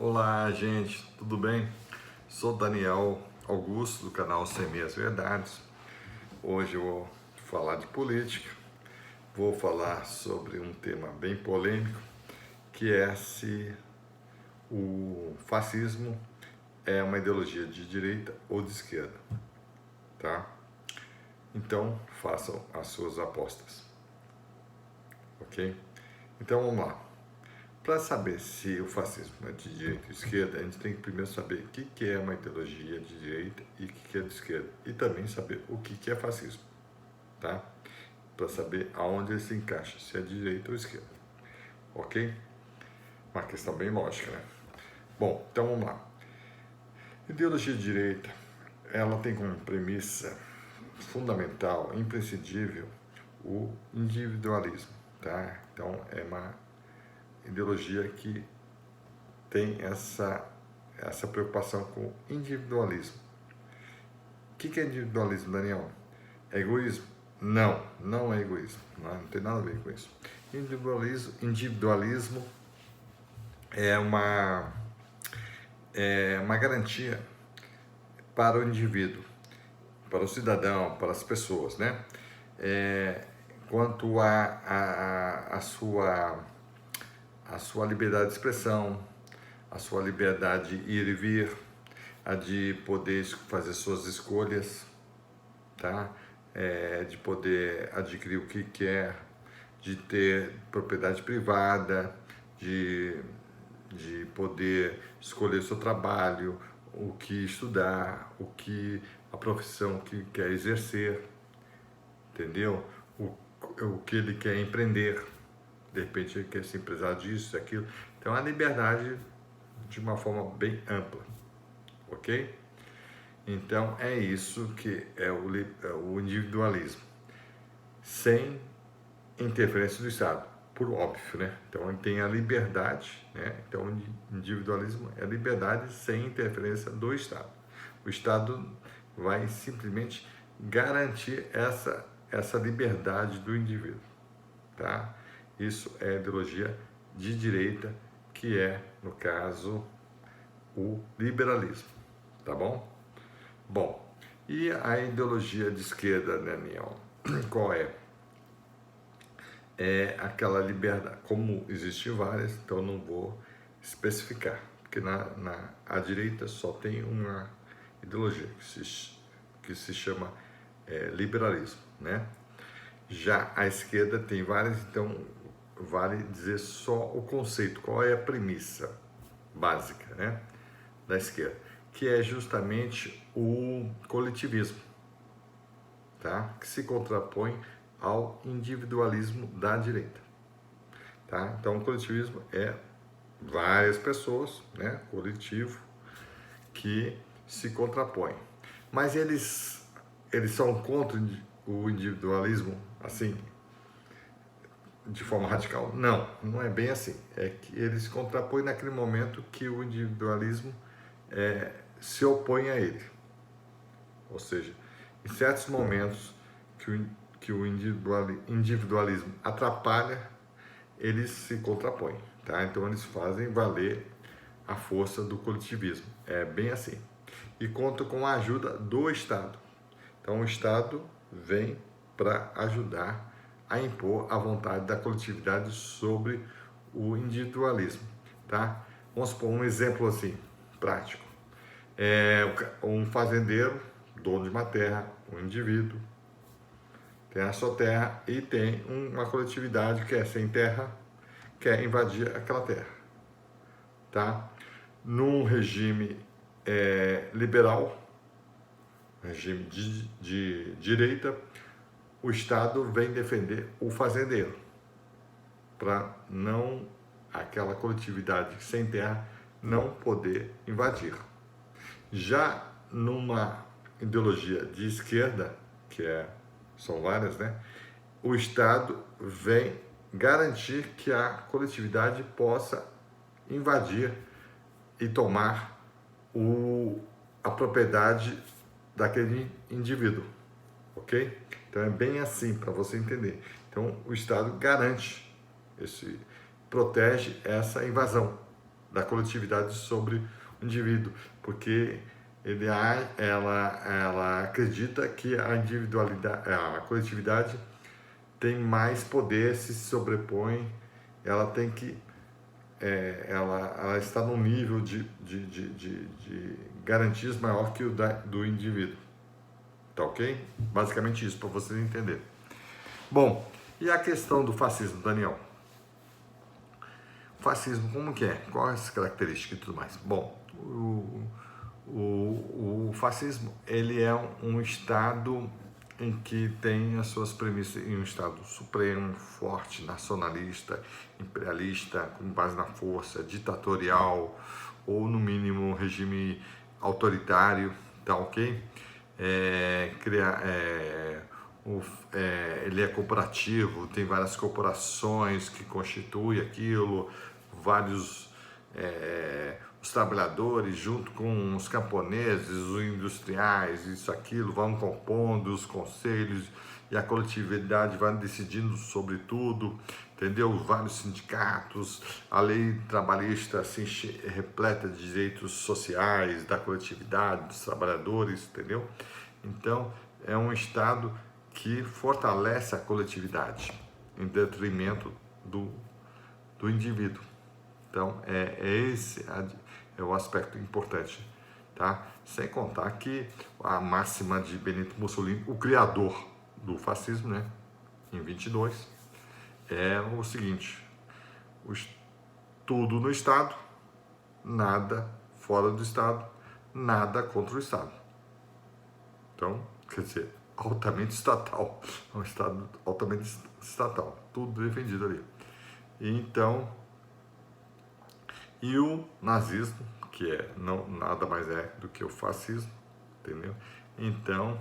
Olá, gente, tudo bem? Sou Daniel Augusto, do canal Sem Meias Verdades. Hoje eu vou falar de política, vou falar sobre um tema bem polêmico, que é se o fascismo é uma ideologia de direita ou de esquerda, tá? Então, façam as suas apostas, ok? Então, vamos lá. Para saber se o fascismo é de direita ou esquerda, a gente tem que primeiro saber o que é uma ideologia de direita e o que é de esquerda. E também saber o que é fascismo, tá? Para saber aonde ele se encaixa, se é de direita ou esquerda. Ok? Uma questão bem lógica, né? Bom, então vamos lá. Ideologia de direita, ela tem como premissa fundamental, imprescindível, o individualismo, tá? Então é uma ideologia que tem essa preocupação com o individualismo. O que é individualismo, Daniel? É egoísmo? Não, não é egoísmo. Não tem nada a ver com isso. Individualismo é uma garantia para o indivíduo, para o cidadão, para as pessoas, né? Quanto a sua liberdade de expressão, a sua liberdade de ir e vir, a de poder fazer suas escolhas, tá? De poder adquirir o que quer, de ter propriedade privada, de poder escolher o seu trabalho, o que estudar, a profissão que quer exercer, entendeu? O que ele quer empreender, de repente ele quer ser empresário disso, aquilo. Então a liberdade de uma forma bem ampla, ok? Então é isso que é o individualismo, sem interferência do Estado, por óbvio, né? Então ele tem a liberdade, né? Então o individualismo é liberdade sem interferência do Estado. O Estado vai simplesmente garantir essa liberdade do indivíduo, tá? Isso é a ideologia de direita, que é, no caso, o liberalismo, tá bom? Bom, e a ideologia de esquerda, Daniel, qual é? É aquela liberdade, como existem várias, então não vou especificar, porque à direita só tem uma ideologia que se chama liberalismo, né? Já a esquerda tem várias, então vale dizer só o conceito, qual é a premissa básica, né, da esquerda, que é justamente o coletivismo, tá? Que se contrapõe ao individualismo da direita, tá? Então, o coletivismo é várias pessoas, né, coletivo, que se contrapõem. Mas eles são contra o individualismo, assim, de forma radical? Não, não é bem assim. É que eles se contrapõem naquele momento que o individualismo se opõe a ele. Ou seja, em certos momentos que o individualismo atrapalha, eles se contrapõem, tá? Então eles fazem valer a força do coletivismo. É bem assim. E conta com a ajuda do Estado. Então o Estado vem para ajudar a impor a vontade da coletividade sobre o individualismo, tá? Vamos supor um exemplo assim, prático. Um fazendeiro, dono de uma terra, um indivíduo, tem a sua terra e tem uma coletividade que é sem terra, quer invadir aquela terra, tá? Num regime liberal, regime de direita, o Estado vem defender o fazendeiro, para não aquela coletividade sem terra não poder invadir. Já numa ideologia de esquerda, são várias, né? O Estado vem garantir que a coletividade possa invadir e tomar a propriedade daquele indivíduo, ok? Então é bem assim para você entender. Então o Estado garante, protege essa invasão, da coletividade sobre o indivíduo, porque ela acredita que a individualidade, a coletividade tem mais poder, se sobrepõe, ela tem que, ela está num nível de garantias maior que o do indivíduo, tá ok? Basicamente isso, para vocês entenderem. Bom, e a questão do fascismo, Daniel? O fascismo, como que é? Quais as características e tudo mais? Bom, o fascismo, ele é um estado em que tem as suas premissas em um estado supremo, forte, nacionalista, imperialista, com base na força, ditatorial, ou no mínimo um regime autoritário, tá ok? Ele é cooperativo, tem várias corporações que constituem aquilo, vários os trabalhadores junto com os camponeses, os industriais, isso, aquilo, vão compondo os conselhos e a coletividade vai decidindo sobre tudo, entendeu? Vários sindicatos, a lei trabalhista assim, repleta de direitos sociais da coletividade, dos trabalhadores, entendeu? Então, é um Estado que fortalece a coletividade em detrimento do indivíduo. Então, esse é o aspecto importante, tá? Sem contar que a máxima de Benito Mussolini, o criador do fascismo, né, em 22, é o seguinte: tudo no Estado, nada fora do Estado, nada contra o Estado. Então, quer dizer, altamente estatal, é um Estado altamente estatal, tudo defendido ali. Então, e o nazismo, que nada mais é do que o fascismo, entendeu? Então,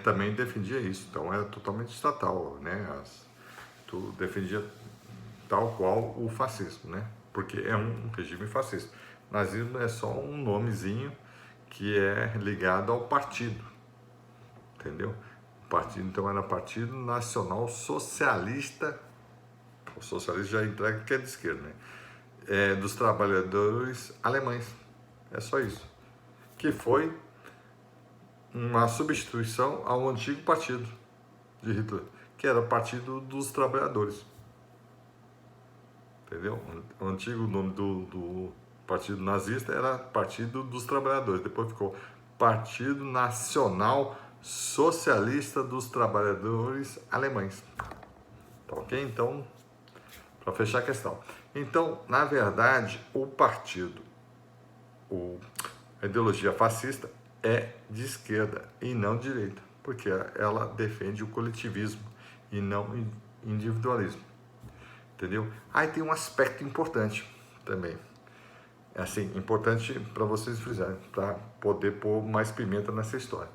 também defendia isso, então era totalmente estatal, né? Tu defendia tal qual o fascismo, né? Porque é um regime fascista. Nazismo é só um nomezinho que é ligado ao partido, entendeu? O partido, então, era Partido Nacional Socialista, o socialista já entrega que é de esquerda, né? Dos trabalhadores alemães, é só isso, que foi uma substituição ao antigo partido de Hitler, que era o Partido dos Trabalhadores, entendeu? O antigo nome do partido nazista era Partido dos Trabalhadores, depois ficou Partido Nacional Socialista dos Trabalhadores Alemães, tá ok? Então, para fechar a questão, então, na verdade, a ideologia fascista é de esquerda e não de direita, porque ela defende o coletivismo e não o individualismo, entendeu? Aí tem um aspecto importante também, assim, importante para vocês frisarem, para poder pôr mais pimenta nessa história,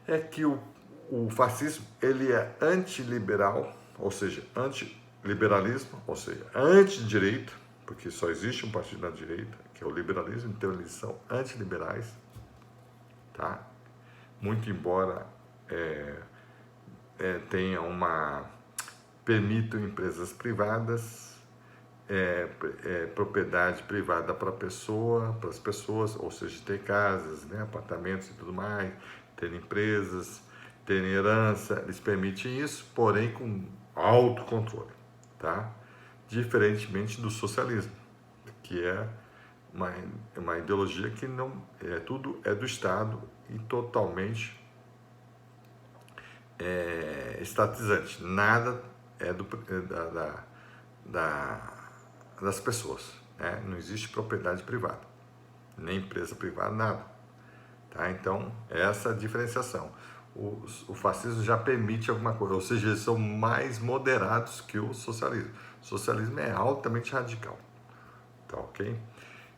é que o fascismo, ele é antiliberal, ou seja, antiliberalismo, ou seja, antidireita, porque só existe um partido na direita, que é o liberalismo, então eles são antiliberais, tá? Muito embora tenha permitam empresas privadas, propriedade privada para as pessoas, ou seja, ter casas, né, apartamentos e tudo mais, ter empresas, ter herança, eles permitem isso, porém com autocontrole, tá? Diferentemente do socialismo, que é uma ideologia que não tudo é do Estado e totalmente estatizante, nada é das pessoas, né? Não existe propriedade privada, nem empresa privada, nada, tá? Então, essa é a diferenciação. O fascismo já permite alguma coisa, ou seja, eles são mais moderados que o socialismo. O socialismo é altamente radical, tá ok?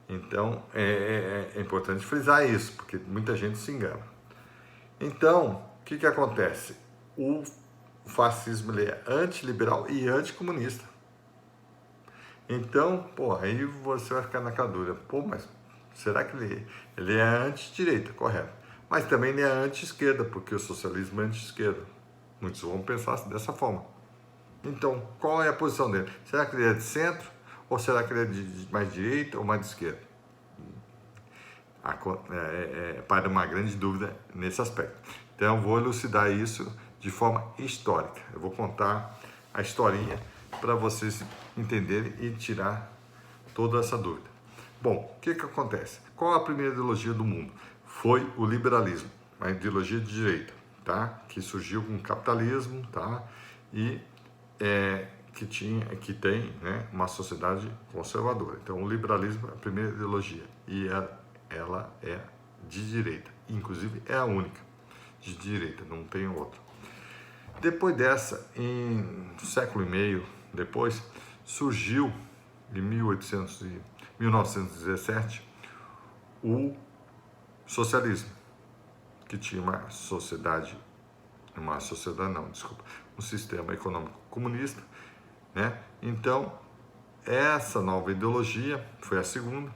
Então, é importante frisar isso, porque muita gente se engana. Então, o que acontece? O fascismo, ele é antiliberal e anticomunista. Então, aí você vai ficar naquela dúvida, mas será que ele é anti-direita? Correto. Mas também ele é anti-esquerda, porque o socialismo é anti-esquerda. Muitos vão pensar dessa forma. Então, qual é a posição dele? Será que ele é de centro Ou será que ele é de mais direita ou mais de esquerda? Para uma grande dúvida nesse aspecto. Então, eu vou elucidar isso de forma histórica. Eu vou contar a historinha para vocês entenderem e tirar toda essa dúvida. Bom, o que acontece? Qual a primeira ideologia do mundo? Foi o liberalismo, uma ideologia de direita, tá? Que surgiu com o capitalismo, tá? E que tem, né, uma sociedade conservadora. Então, o liberalismo é a primeira ideologia e ela é de direita. Inclusive, é a única de direita, não tem outra. Depois dessa, em um século e meio depois, surgiu, em 1917, o socialismo, que tinha um sistema econômico comunista, né? Então, essa nova ideologia foi a segunda.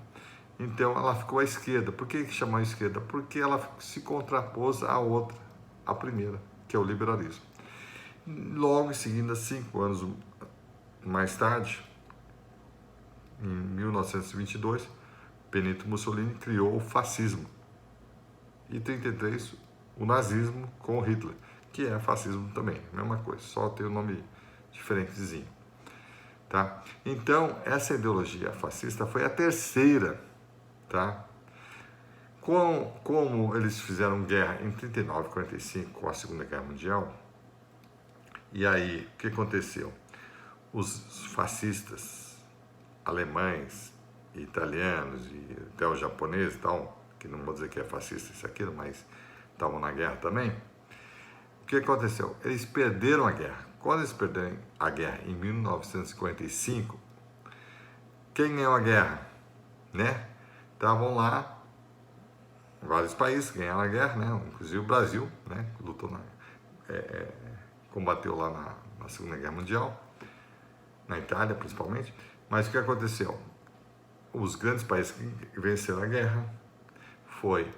Então, ela ficou à esquerda. Por que chamou à esquerda? Porque ela se contrapôs à outra, a primeira, que é o liberalismo. Logo em seguida, 5 anos mais tarde, em 1922, Benito Mussolini criou o fascismo. E em 1933, o nazismo com Hitler, que é fascismo também, mesma coisa, só tem um nome diferentezinho. Tá? Então, essa ideologia fascista foi a terceira. Tá? Como eles fizeram guerra em 39 e 45 com a Segunda Guerra Mundial, e aí o que aconteceu? Os fascistas alemães, italianos e até os japoneses, tal, que não vou dizer que é fascista isso e aquilo, mas estavam na guerra também. O que aconteceu? Eles perderam a guerra. Quando eles perderam a guerra em 1955, quem ganhou a guerra? Né? Estavam lá vários países ganharam a guerra, né? Inclusive o Brasil, né? Lutou combateu lá na Segunda Guerra Mundial, na Itália principalmente. Mas o que aconteceu? Os grandes países que venceram a guerra foi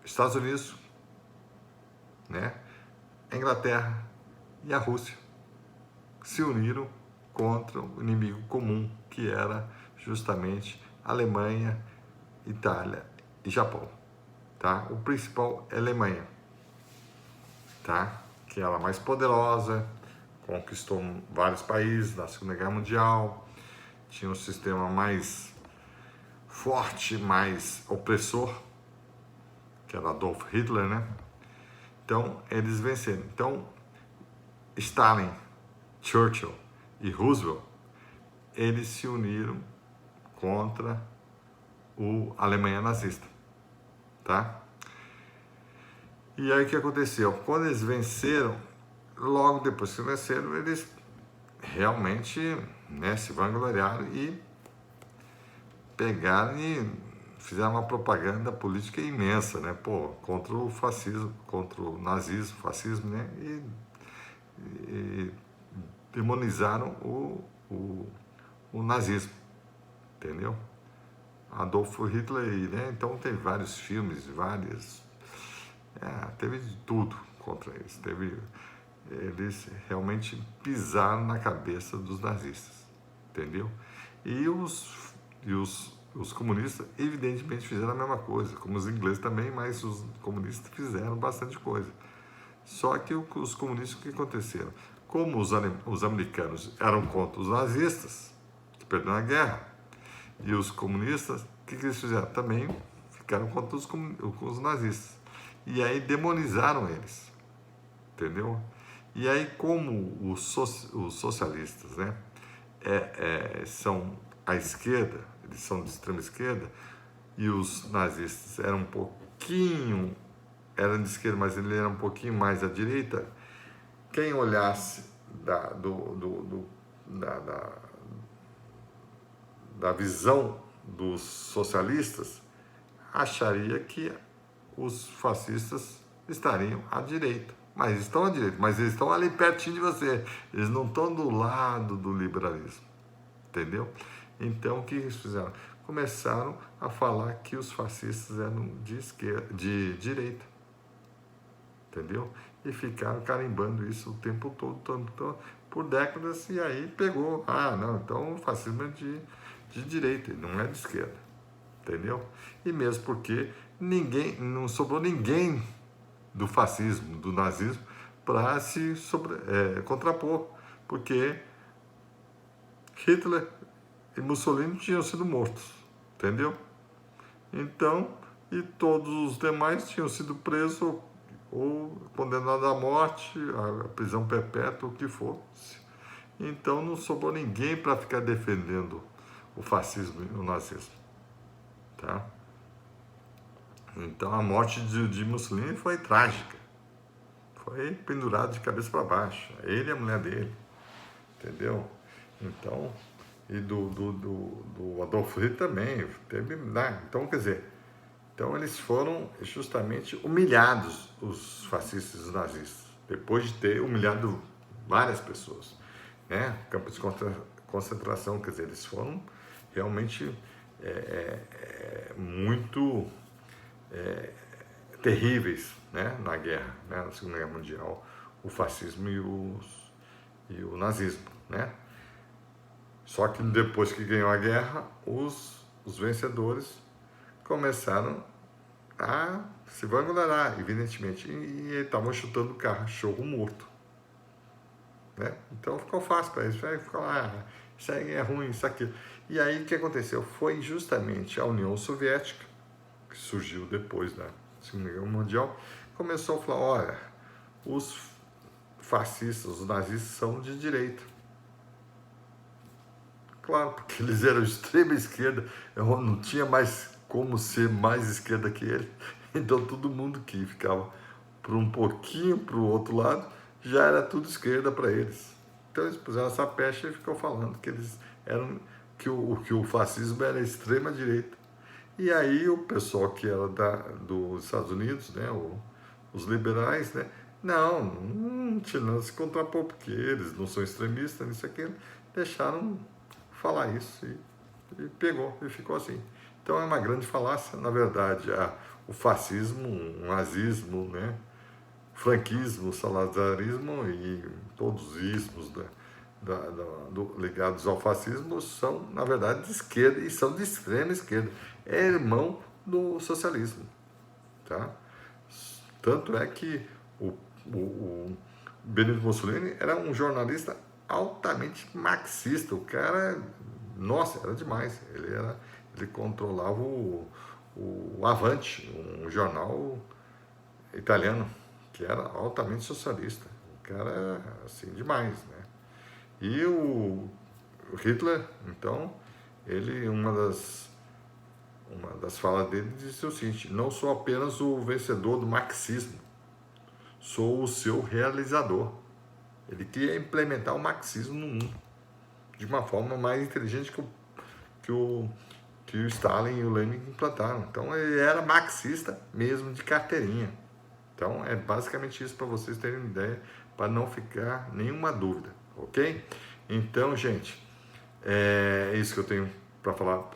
Estados Unidos, né? A Inglaterra e a Rússia se uniram contra o inimigo comum, que era justamente Alemanha, Itália e Japão, tá? O principal é a Alemanha, tá? Que era a mais poderosa, conquistou vários países na Segunda Guerra Mundial, tinha um sistema mais forte, mais opressor, que era Adolf Hitler, né? Então, eles venceram. Então, Stalin, Churchill e Roosevelt, eles se uniram contra a Alemanha nazista, tá? E aí o que aconteceu? Quando eles venceram, logo depois que venceram, eles realmente, né, se vangloriaram e pegaram e fizeram uma propaganda política imensa, né, contra o fascismo, contra o nazismo, fascismo, né, e demonizaram o nazismo, entendeu? Adolf Hitler, né? Então tem vários filmes, teve de tudo contra eles. Eles realmente pisaram na cabeça dos nazistas, entendeu? E os comunistas evidentemente fizeram a mesma coisa, como os ingleses também, mas os comunistas fizeram bastante coisa. Só que os comunistas, o que aconteceram? Como os americanos eram contra os nazistas, que perderam a guerra, e os comunistas, o que eles fizeram? Também ficaram contra os nazistas. E aí demonizaram eles, entendeu? E aí, como os socialistas, né, são à esquerda, eles são de extrema esquerda, e os nazistas eram de esquerda, mas ele era um pouquinho mais à direita, quem olhasse da visão dos socialistas, acharia que os fascistas estariam à direita. Mas estão à direita, mas eles estão ali pertinho de você. Eles não estão do lado do liberalismo. Entendeu? Então, o que eles fizeram? Começaram a falar que os fascistas eram de direita. Entendeu? E ficaram carimbando isso o tempo todo, por décadas e aí pegou. Ah, não, então o fascismo é de direita, não é de esquerda, entendeu? E mesmo porque não sobrou ninguém do fascismo, do nazismo, para se contrapor, porque Hitler e Mussolini tinham sido mortos, entendeu? Então, e todos os demais tinham sido presos ou condenados à morte, à prisão perpétua, o que fosse. Então não sobrou ninguém para ficar defendendo o fascismo e o nazismo, tá? Então a morte de Mussolini foi trágica. Foi pendurado de cabeça para baixo, ele e a mulher dele, entendeu? Então, e do Adolf Hitler também, teve, né? Então, quer dizer, então eles foram justamente humilhados, os fascistas e os nazistas, depois de ter humilhado várias pessoas, né? Campos de concentração, quer dizer, eles foram realmente muito terríveis, né? Na guerra, né? Na Segunda Guerra Mundial, o fascismo e o nazismo, né? Só que depois que ganhou a guerra, os vencedores começaram a se vangloriar, evidentemente, e estavam chutando o cachorro morto, né? Então ficou fácil para eles, ficou lá, isso aí é ruim, isso aqui. E aí o que aconteceu? Foi justamente a União Soviética, que surgiu depois da Segunda Guerra Mundial, começou a falar, olha, os fascistas, os nazistas são de direita. Claro, porque eles eram extrema esquerda, eu não tinha mais como ser mais esquerda que ele. Então todo mundo que ficava por um pouquinho para o outro lado, já era tudo esquerda para eles. Então eles puseram essa pecha e ficou falando que eles eram que o fascismo era extrema direita. E aí o pessoal que era dos Estados Unidos, né, os liberais, né, não tinha nada a se contrapor, porque eles não são extremistas, isso aqui, deixaram falar isso e pegou, e ficou assim. Então é uma grande falácia, na verdade, o fascismo, o nazismo, né, franquismo, salazarismo e todos os ismos ligados ao fascismo são, na verdade, de esquerda e são de extrema esquerda. É irmão do socialismo, tá? Tanto é que o Benito Mussolini era um jornalista altamente marxista. O cara, nossa, era demais. Ele controlava o Avante, um jornal italiano, que era altamente socialista. O cara era, assim, demais, né? E o Hitler, então, uma das falas dele disse o seguinte: não sou apenas o vencedor do marxismo, sou o seu realizador. Ele queria implementar o marxismo no mundo de uma forma mais inteligente que o Stalin e o Lenin implantaram. Então ele era marxista mesmo de carteirinha. Então é basicamente isso para vocês terem uma ideia, para não ficar nenhuma dúvida, ok? Então, gente, é isso que eu tenho para falar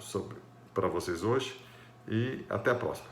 para vocês hoje e até a próxima.